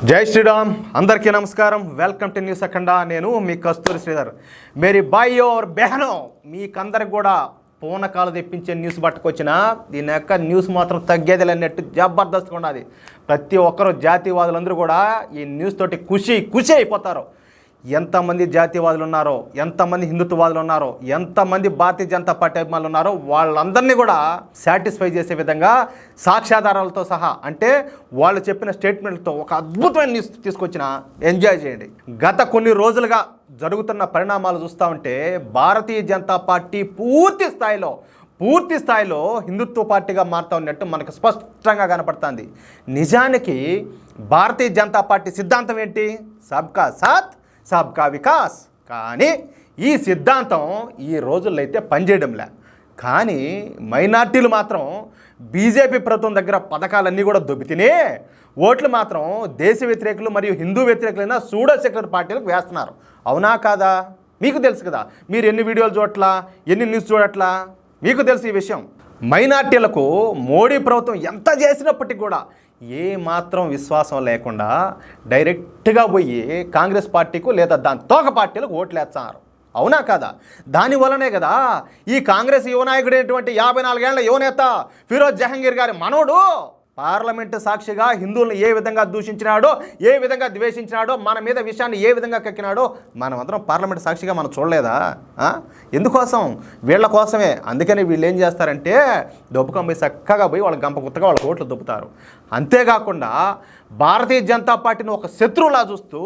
జై శ్రీరామ్ అందరికీ నమస్కారం. వెల్కమ్ టు న్యూస్ అఖండ. నేను మీ కస్తూరి శ్రీధర్. మేరీ బాయ్ और బహనో మీకందరికి కూడా పూనకాలు తెప్పించే న్యూస్ పట్టుకొచ్చిన దీని యొక్క న్యూస్ మాత్రం తగ్గేది అన్నట్టు జబర్దస్త్గా ఉన్నది. ప్రతి ఒక్కరు జాతీయవాదులందరూ కూడా ఈ న్యూస్ తోటి ఖుషి అయిపోతారు. ఎంతమంది జాతీయవాదులు ఉన్నారో, ఎంతమంది హిందుత్వవాదులు ఉన్నారో, ఎంతమంది భారతీయ జనతా పార్టీ అభిమానులు ఉన్నారో వాళ్ళందరినీ కూడా సాటిస్ఫై చేసే విధంగా సాక్ష్యాధారాలతో సహా, అంటే వాళ్ళు చెప్పిన స్టేట్మెంట్లతో ఒక అద్భుతమైన న్యూస్ తీసుకొచ్చిన ఎంజాయ్ చేయండి. గత కొన్ని రోజులుగా జరుగుతున్న పరిణామాలు చూస్తూ ఉంటే భారతీయ జనతా పార్టీ పూర్తి స్థాయిలో హిందుత్వ పార్టీగా మారుతా ఉన్నట్టు మనకు స్పష్టంగా కనపడుతుంది. నిజానికి భారతీయ జనతా పార్టీ సిద్ధాంతం ఏంటి? సబ్కా సాత్ సబ్కా వికాస్. కానీ ఈ సిద్ధాంతం ఈ రోజుల్లో అయితే పనిచేయడంలే. కానీ మైనార్టీలు మాత్రం బీజేపీ ప్రభుత్వం దగ్గర పథకాలన్నీ కూడా దొబ్బితేనే ఓట్లు మాత్రం దేశ వ్యతిరేకులు మరియు హిందూ వ్యతిరేకులైన సూడో సెక్యులర్ పార్టీలకు వేస్తున్నారు. అవునా కాదా? మీకు తెలుసు కదా. మీరు ఎన్ని వీడియోలు చూడట్లా, ఎన్ని న్యూస్ చూడట్లా, మీకు తెలుసు ఈ విషయం. మైనార్టీలకు మోడీ ప్రభుత్వం ఎంత చేసినప్పటికీ కూడా ఏ మాత్రం విశ్వాసం లేకుండా డైరెక్ట్గా పోయి కాంగ్రెస్ పార్టీకు లేదా దాని తోక పార్టీలకు ఓట్లు వేస్తున్నారు. అవునా కాదా? దానివల్లనే కదా ఈ కాంగ్రెస్ యువనాయకుడైనటువంటి 54 ఏళ్ల యువనేత ఫిరోజ్ జహంగీర్ గారి మనోడు పార్లమెంటు సాక్షిగా హిందువులను ఏ విధంగా దూషించినాడో, ఏ విధంగా ద్వేషించినాడో, మన మీద విషయాన్ని ఏ విధంగా కక్కినాడో మనమందరం పార్లమెంటు సాక్షిగా మనం చూడలేదా? ఎందుకోసం? వీళ్ళ కోసమే. అందుకని వీళ్ళు ఏం చేస్తారంటే దొప్పుకొమ్మి చక్కగా పోయి వాళ్ళ గంప గుత్తగా వాళ్ళ ఓట్లు దొప్పుతారు. అంతేకాకుండా భారతీయ జనతా పార్టీని ఒక శత్రువులా చూస్తూ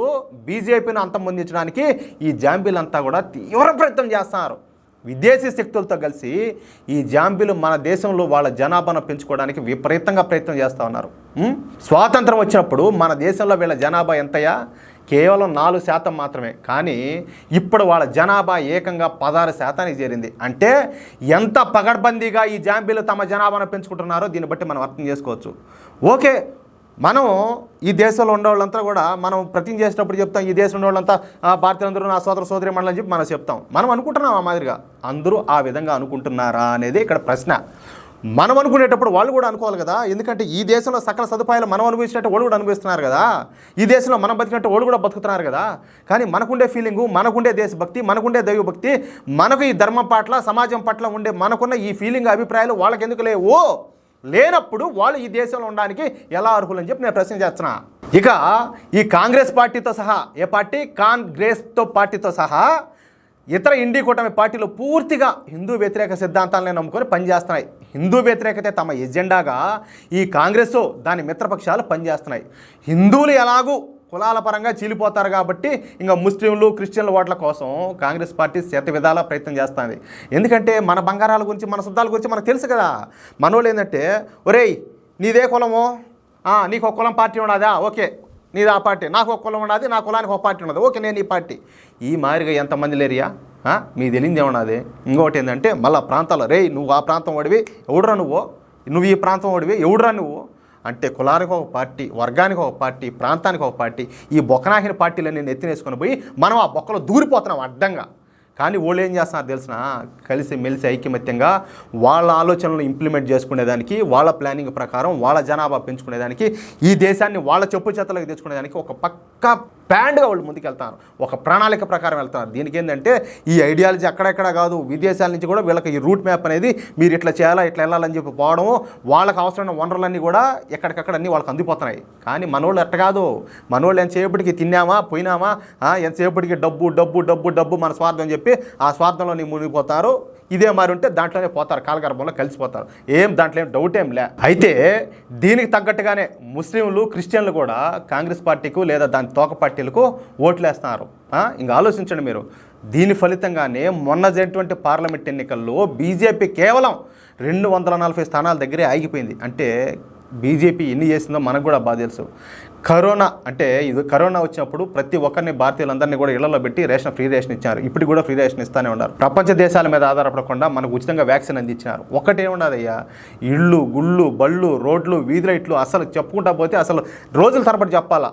బీజేపీని అంతమొందించడానికి ఈ జాంబీలంతా కూడా తీవ్ర ప్రయత్నం చేస్తున్నారు. విదేశీ శక్తులతో కలిసి ఈ జాంబీలు మన దేశంలో వాళ్ళ జనాభాను పెంచుకోవడానికి విపరీతంగా ప్రయత్నం చేస్తూ ఉన్నారు. స్వాతంత్రం వచ్చినప్పుడు మన దేశంలో వీళ్ళ జనాభా ఎంతయా? కేవలం 4% మాత్రమే. కానీ ఇప్పుడు వాళ్ళ జనాభా ఏకంగా 16% చేరింది. అంటే ఎంత పగడ్బందీగా ఈ జాంబీలు తమ జనాభాను పెంచుకుంటున్నారో దీన్ని బట్టి మనం అర్థం చేసుకోవచ్చు. ఓకే, మనం ఈ దేశంలో ఉండేవాళ్ళంతా కూడా మనం ప్రతిజ్ఞ చేసేటప్పుడు చెప్తాం, ఈ దేశంలో ఉండేవాళ్ళంతా భారతీయులందరూ నా సోదరి మండలి అని చెప్పి మనం చెప్తాం. మనం అనుకుంటున్నాం ఆ మాదిరిగా. అందరూ ఆ విధంగా అనుకుంటున్నారా అనేది ఇక్కడ ప్రశ్న. మనం అనుకునేటప్పుడు వాళ్ళు కూడా అనుకోవాలి కదా. ఎందుకంటే ఈ దేశంలో సకల సదుపాయాలు మనం అనుభవించినట్టు వాళ్ళు కూడా అనుభవిస్తున్నారు కదా. ఈ దేశంలో మనం బతికినట్టు వాళ్ళు కూడా బతుకుతున్నారు కదా. కానీ మనకుండే ఫీలింగు, మనకుండే దేశభక్తి, మనకుండే దైవభక్తి, మనకు ఈ ధర్మం పట్ల, సమాజం పట్ల ఉండే మనకున్న ఈ ఫీలింగ్, అభిప్రాయాలు వాళ్ళకి ఎందుకు లేనప్పుడు వాళ్ళు ఈ దేశంలో ఉండడానికి ఎలా అర్హులని చెప్పి నేను ప్రశ్న చేస్తున్నా. ఇక ఈ కాంగ్రెస్ పార్టీతో సహా, ఏ పార్టీ? పార్టీతో సహా ఇతర ఇండి కూటమి పార్టీలు పూర్తిగా హిందూ వ్యతిరేక సిద్ధాంతాలనే నమ్ముకొని పనిచేస్తున్నాయి. హిందూ వ్యతిరేకతే తమ ఎజెండాగా ఈ కాంగ్రెస్, దాని మిత్రపక్షాలు పనిచేస్తున్నాయి. హిందువులు ఎలాగూ కులాల పరంగా చీలిపోతారు కాబట్టి ఇంకా ముస్లింలు, క్రిస్టియన్ల ఓట్ల కోసం కాంగ్రెస్ పార్టీ శత విధాలా ప్రయత్నం చేస్తుంది. ఎందుకంటే మన బంగారాల గురించి, మన శుద్ధాల గురించి మనకు తెలుసు కదా. మనోళ్ళు ఏంటంటే, ఒరేయ్ నీదే కులము, నీకు ఒక కులం పార్టీ ఉండదా? ఓకే, నీది ఆ పార్టీ. నాకు ఒక కులం ఉండదు, నా కులానికి ఒక పార్టీ ఉండదు. ఓకే, నేను ఈ పార్టీ. ఈ మాదిరిగా ఎంతమంది లేరియా? మీకు తెలియదు ఏమన్నది. ఇంకొకటి ఏంటంటే మళ్ళీ ప్రాంతాల్లో, రేయ్ నువ్వు ఆ ప్రాంతం వాడివి, ఎవడురా నువ్వు ఈ ప్రాంతం వాడివి, ఎవడురా నువ్వు అంటే కులానికి ఒక పార్టీ, వర్గానికి ఒక పార్టీ, ప్రాంతానికి ఒక పార్టీ, ఈ బొక్కనాహిన పార్టీలన్నీ నెత్తినేసుకొని పోయి మనం ఆ బొక్కలో దూరిపోతున్నాం అడ్డంగా. కానీ వాళ్ళు ఏం చేస్తున్నారు తెలిసిన? కలిసి మెలిసి ఐకమత్యంగా వాళ్ళ ఆలోచనలు ఇంప్లిమెంట్ చేసుకునేదానికి, వాళ్ళ ప్లానింగ్ ప్రకారం వాళ్ళ జనాభా పెంచుకునేదానికి, ఈ దేశాన్ని వాళ్ళ చెప్పు చేతలకు తెచ్చుకునేదానికి ఒక పక్కా ప్లాన్గా వాళ్ళు ముందుకెళ్తారు. ఒక ప్రణాళిక ప్రకారం వెళ్తారు. దీనికి ఏంటంటే ఈ ఐడియాలజీ అక్కడెక్కడ కాదు, విదేశాల నుంచి కూడా వీళ్ళకి ఈ రూట్ మ్యాప్ అనేది మీరు ఇట్లా చేయాలా, ఇట్లా వెళ్ళాలని చెప్పి పోవడం, వాళ్ళకి అవసరమైన వనరులన్నీ కూడా ఎక్కడికక్కడ అన్నీ వాళ్ళకి అందిపోతున్నాయి. కానీ మనోళ్ళు ఎట్ట కాదు. మనోళ్ళు ఎంతసేపటికి తిన్నామా, పోయినామా, ఎంతసేపటికి డబ్బు డబ్బు డబ్బు డబ్బు మన స్వార్థం చెప్పి ఆ స్వార్థంలో మునిగిపోతారు. ఇదే మరి ఉంటే దాంట్లోనే పోతారు, కాలగర్భంలో కలిసిపోతారు. దాంట్లో ఏం డౌట్ ఏం లే. అయితే దీనికి తగ్గట్టుగానే ముస్లింలు, క్రిస్టియన్లు కూడా కాంగ్రెస్ పార్టీకు లేదా దాని తోక పార్టీలకు ఓట్లు వేస్తున్నారు. ఇంకా ఆలోచించండి మీరు. దీని ఫలితంగానే మొన్న జరిగినటువంటి పార్లమెంట్ ఎన్నికల్లో బీజేపీ కేవలం 240 స్థానాల దగ్గరే ఆగిపోయింది. అంటే బీజేపీ ఎన్ని చేసిందో మనకు కూడా బాగా తెలుసు. కరోనా వచ్చినప్పుడు ప్రతి ఒక్కరిని, భారతీయులందరినీ కూడా ఇళ్లలో పెట్టి ఫ్రీ రేషన్ ఇచ్చారు. ఇప్పుడు కూడా ఫ్రీ రేషన్ ఇస్తూనే ఉన్నారు. ప్రపంచ దేశాల మీద ఆధారపడకుండా మనకు ఉచితంగా వ్యాక్సిన్ అందించినారు. ఒక్కటే ఉండదయ్యా, ఇళ్ళు, గుళ్ళు, బళ్ళు, రోడ్లు, వీధి లైట్లు, అసలు చెప్పుకుంటా పోతే అసలు రోజుల తరబడి చెప్పాలా.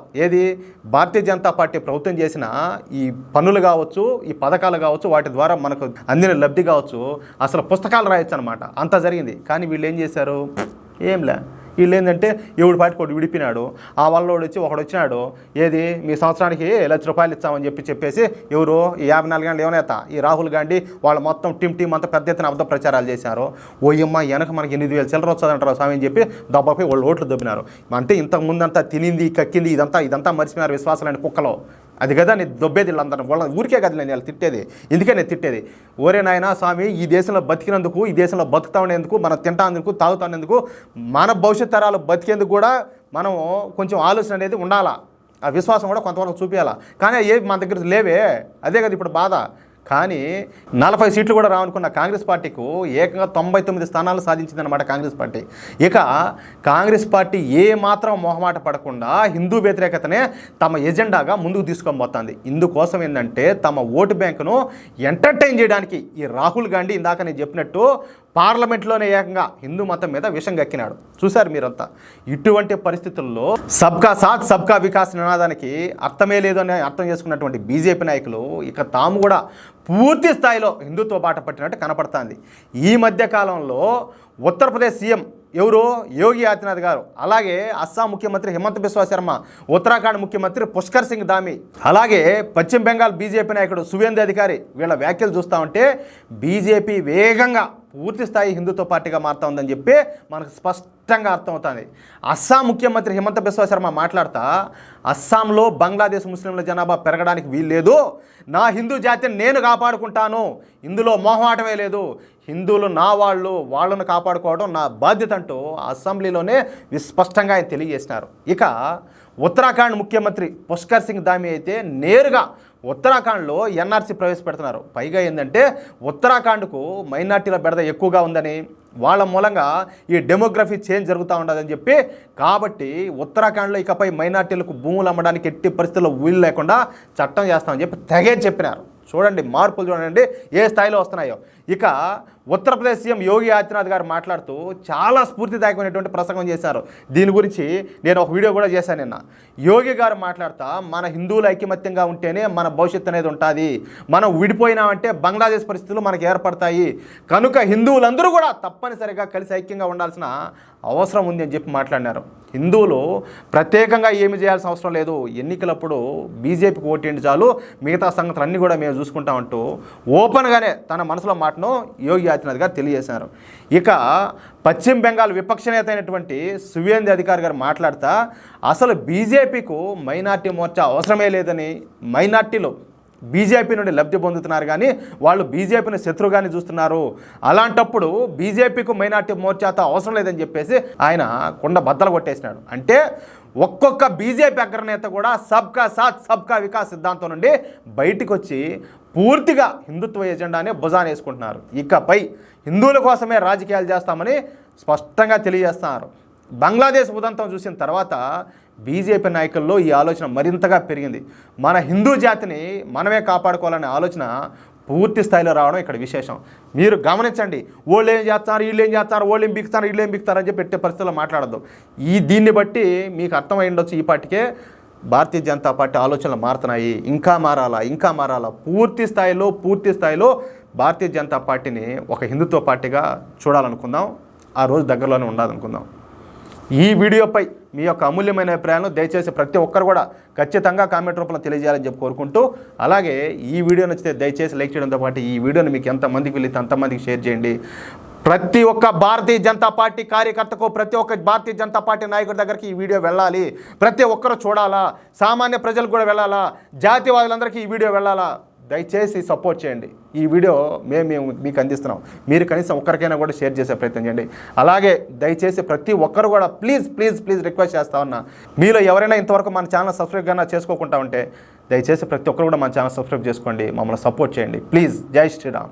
భారతీయ జనతా పార్టీ ప్రభుత్వం చేసిన ఈ పనులు కావచ్చు, ఈ పథకాలు కావచ్చు, వాటి ద్వారా మనకు అందిన లబ్ధి కావచ్చు, అసలు పుస్తకాలు రాయొచ్చు అనమాట. అంత జరిగింది. కానీ వీళ్ళు ఏం చేశారు? ఏంలే, వీళ్ళు ఏంటంటే ఎవడి పాటికి ఒకటి విడిపినాడు, ఆ వాళ్ళోడు వచ్చి ఒకడు వచ్చినాడు, ఏది మీ సంవత్సరానికి ₹1,00,000 ఇచ్చామని చెప్పేసి ఎవరు ఈ 54 గంటలు యువనేత ఈ రాహుల్ గాంధీ వాళ్ళు మొత్తం టీం అంతా పెద్ద ఎత్తున అబద్ధ ప్రచారాలు చేశారు. ఓయమ్మ వెనక మనకి 8,000 చిల్లర వచ్చాదంటారు స్వామి అని చెప్పి దెబ్బపై వాళ్ళు ఓట్లు దొబ్బినారు. అంటే ఇంతకు ముందంతా తినింది కక్కింది ఇదంతా మర్చిపోయినారు విశ్వాసాలని కుక్కలో. అది కదా నేను దొబ్బేది వీళ్ళందరూ, వాళ్ళ ఊరికే కదా నేను వాళ్ళు తిట్టేది. ఎందుకే నేను తిట్టేది, ఓరే నాయనా స్వామి ఈ దేశంలో బతికినందుకు, ఈ దేశంలో బతుకుతా ఉండేందుకు, మనం తింటాందుకు తాగుతానేందుకు, మన భవిష్యత్ తరాలు బతికేందుకు కూడా మనం కొంచెం ఆలోచన అనేది ఉండాలా, ఆ విశ్వాసం కూడా కొంతవరకు చూపించాలా. కానీ ఏవి మన దగ్గర లేవే, అదే కదా ఇప్పుడు బాధ. కానీ 40 సీట్లు కూడా రావనుకున్న కాంగ్రెస్ పార్టీకు ఏకంగా 99 స్థానాలు సాధించిందనమాట కాంగ్రెస్ పార్టీ. ఇక కాంగ్రెస్ పార్టీ ఏ మాత్రం మొహమాట పడకుండా హిందూ వ్యతిరేకతనే తమ ఎజెండాగా ముందుకు తీసుకొని పోతుంది. ఇందుకోసం ఏంటంటే తమ ఓటు బ్యాంకును ఎంటర్టైన్ చేయడానికి ఈ రాహుల్ గాంధీ ఇందాక నేను చెప్పినట్టు పార్లమెంట్లోనే ఏకంగా హిందూ మతం మీద విషం గక్కినాడు. చూశారు మీరంతా. ఇటువంటి పరిస్థితుల్లో సబ్కా సాత్ సబ్కా వికాస్ నినాదానికి అర్థమే లేదు అని అర్థం చేసుకున్నటువంటి బీజేపీ నాయకులు ఇక తాము కూడా పూర్తి స్థాయిలో హిందుత్వ బాట పట్టినట్టు కనపడుతుంది. ఈ మధ్య కాలంలో ఉత్తరప్రదేశ్ సీఎం ఎవరు యోగి ఆదిత్యనాథ్ గారు, అలాగే అస్సాం ముఖ్యమంత్రి హిమంత బిశ్వా శర్మ, ఉత్తరాఖండ్ ముఖ్యమంత్రి పుష్కర్ సింగ్ ధామి, అలాగే పశ్చిమ బెంగాల్ బీజేపీ నాయకుడు సువేందు అధికారి వీళ్ళ వ్యాఖ్యలు చూస్తూ ఉంటే బీజేపీ వేగంగా పూర్తి స్థాయి హిందుత్వ పార్టీగా మారుతా ఉందని చెప్పి మనకు స్పష్టంగా అర్థమవుతుంది. అస్సాం ముఖ్యమంత్రి హిమంత బిశ్వా శర్మ మాట్లాడుతూ అస్సాంలో బంగ్లాదేశ్ ముస్లింల జనాభా పెరగడానికి వీల్లేదు, నా హిందూ జాతిని నేను కాపాడుకుంటాను, ఇందులో మొహమాటమే లేదు, హిందువులు నా వాళ్ళను కాపాడుకోవడం నా బాధ్యత అంటూ అసెంబ్లీలోనే విస్పష్టంగా ఆయన తెలియజేసినారు. ఇక ఉత్తరాఖండ్ ముఖ్యమంత్రి పుష్కర్ సింగ్ ధామి అయితే నేరుగా ఉత్తరాఖండ్లో ఎన్ఆర్సీ ప్రవేశపెడుతున్నారు. పైగా ఏంటంటే ఉత్తరాఖండ్కు మైనార్టీల బెడద ఎక్కువగా ఉందని, వాళ్ళ మూలంగా ఈ డెమోగ్రఫీ చేంజ్ జరుగుతూ ఉండదని చెప్పి, కాబట్టి ఉత్తరాఖండ్లో ఇకపై మైనార్టీలకు భూములు అమ్మడానికి ఎట్టి పరిస్థితుల్లో వీలు లేకుండా చట్టం చేస్తామని చెప్పి తెగే చెప్పినారు. చూడండి మార్పులు చూడండి ఏ స్థాయిలో వస్తున్నాయో. ఇక ఉత్తరప్రదేశ్ సీఎం యోగి ఆదిత్యనాథ్ గారు మాట్లాడుతూ చాలా స్ఫూర్తిదాయకమైనటువంటి ప్రసంగం చేశారు. దీని గురించి నేను ఒక వీడియో కూడా చేశాను నిన్న. యోగి గారు మాట్లాడుతూ మన హిందువులు ఐకమత్యంగా ఉంటేనే మన భవిష్యత్తు అనేది ఉంటుంది, మనం విడిపోయినామంటే బంగ్లాదేశ్ పరిస్థితులు మనకు ఏర్పడతాయి, కనుక హిందువులందరూ కూడా తప్పనిసరిగా కలిసి ఐక్యంగా ఉండాల్సిన అవసరం ఉంది అని చెప్పి మాట్లాడినారు. హిందువులు ప్రత్యేకంగా ఏమి చేయాల్సిన అవసరం లేదు, ఎన్నికలప్పుడు బీజేపీకి ఓటేంటి చాలు, మిగతా సంగతులు అన్నీ కూడా మేము చూసుకుంటామంటూ ఓపెన్గానే తన మనసులో మాటను యోగి ఆదిత్యనాథ్ గారు తెలియజేశారు. ఇక పశ్చిమ బెంగాల్ విపక్ష నేత అయినటువంటి సువేందు అధికారి గారు మాట్లాడుతూ అసలు బీజేపీకు మైనార్టీ మోర్చా అవసరమే లేదని, మైనార్టీలు బీజేపీ నుండి లబ్ధి పొందుతున్నారు కానీ వాళ్ళు బీజేపీని శత్రువుగానే చూస్తున్నారు, అలాంటప్పుడు బీజేపీకు మైనార్టీ మోర్చాతో అవసరం లేదని చెప్పేసి ఆయన కుండ బద్దలు కొట్టేసినాడు. అంటే ఒక్కొక్క బీజేపీ అగ్రనేత కూడా సబ్కా సాత్ సబ్కా వికాస్ సిద్ధాంతం నుండి బయటికి వచ్చి పూర్తిగా హిందుత్వ ఎజెండానే భుజాన వేసుకుంటున్నారు. ఇకపై హిందువుల కోసమే రాజకీయాలు చేస్తామని స్పష్టంగా తెలియజేస్తున్నారు. బంగ్లాదేశ్ ఉదంతం చూసిన తర్వాత బీజేపీ నాయకుల్లో ఈ ఆలోచన మరింతగా పెరిగింది. మన హిందూ జాతిని మనమే కాపాడుకోవాలనే ఆలోచన పూర్తి స్థాయిలో రావడం ఇక్కడ విశేషం. మీరు గమనించండి, వాళ్ళు ఏం చేస్తారు, వీళ్ళు ఏం చేస్తారు, వాళ్ళు ఏం బిగుతారు, వీళ్ళు ఏం బిగుతారు అని చెప్పి పెట్టే పరిస్థితుల్లో మాట్లాడద్దు. దీన్ని బట్టి మీకు అర్థమై ఉండొచ్చు ఈ పార్టీకే భారతీయ జనతా పార్టీ ఆలోచనలు మారుతున్నాయి, ఇంకా మారాలా. పూర్తి స్థాయిలో భారతీయ జనతా పార్టీని ఒక హిందుత్వ పార్టీగా చూడాలనుకుందాం. ఆ రోజు దగ్గరలోనే ఉండాలనుకుందాం. ఈ వీడియోపై మీ యొక్క అమూల్యమైన అభిప్రాయాలను దయచేసి ప్రతి ఒక్కరు కూడా ఖచ్చితంగా కామెంట్ రూపంలో తెలియజేయాలని చెప్పి కోరుకుంటూ, అలాగే ఈ వీడియో నచ్చితే దయచేసి లైక్ చేయడంతో పాటు ఈ వీడియోని మీకు ఎంతమందికి వెళితే అంతమందికి షేర్ చేయండి. ప్రతి ఒక్క భారతీయ జనతా పార్టీ కార్యకర్తకు, ప్రతి ఒక్క భారతీయ జనతా పార్టీ నాయకుడి దగ్గరికి ఈ వీడియో వెళ్ళాలి, ప్రతి ఒక్కరు చూడాలా, సామాన్య ప్రజలకు కూడా వెళ్ళాలా, జాతీయవాదులందరికీ ఈ వీడియో వెళ్ళాలా. దయచేసి సపోర్ట్ చేయండి. ఈ వీడియో మేము మీకు అందిస్తున్నాం, మీరు కనీసం ఒక్కరికైనా కూడా షేర్ చేసే ప్రయత్నం చేయండి. అలాగే దయచేసి ప్రతి ఒక్కరు కూడా ప్లీజ్ రిక్వెస్ట్ చేస్తా ఉన్నా, మీలో ఎవరైనా ఇంతవరకు మన ఛానల్ సబ్స్క్రైబ్ కన్నా చేసుకోకుండా ఉంటే దయచేసి ప్రతి ఒక్కరు కూడా మన ఛానల్ సబ్స్క్రైబ్ చేసుకోండి, మమ్మల్ని సపోర్ట్ చేయండి ప్లీజ్. జై శ్రీరామ్.